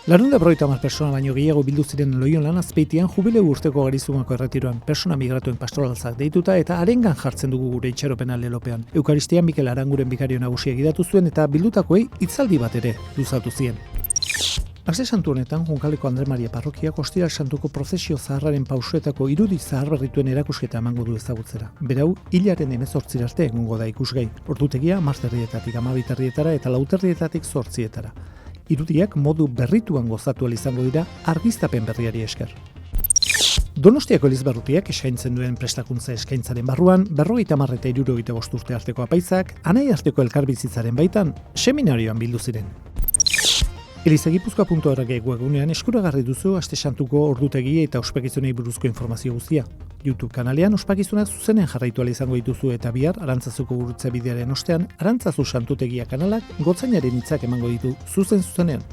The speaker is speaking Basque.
250 persona baino gehiago bildu ziren Loiolan Azpeitian jubileu urteko Garizumako erretiroan, persona migratuen pastoraltzak deituta eta arengan jartzen dugu gure itxaropena lelopean. Eukaristian Mikel Aranguren bikario nagusia gidatu zuen eta bildutakoei hitzaldi bat ere luzatu zien. Aste santu honetan, Junkaleko Andre Maria parrokiak Ostiral Santuko prozesio zaharraren pausoetako irudi zaharberrituen erakusketa emango du ezagutzera. Berau, hilaren 18 arte egongo da ikusgai. Ordutegia 10:00 12:00 eta 4:00 8:00. Irudiak modu berrituan gozatu ahal izango dira argiztapen berriari esker. Donostiako Elizbarrutiak eskaintzen duen prestakuntza eskaintzaren barruan, 50 eta 65 urte arteko apaizak, anai arteko elkarbizitzaren baitan, seminarioan bildu ziren. Elizagipuzkoa.org webgunean eskuragarri duzu Aste Santuko ordutegi eta ospakizunei buruzko informazio guztia. YouTube kanalean ospakizunak zuzenean jarraitu ahal izango dituzu eta bihar Arantzazuko gurutze bidearen ostean Arantzazu Santutegia kanalak gotzainaren hitzak emango ditu zuzenean.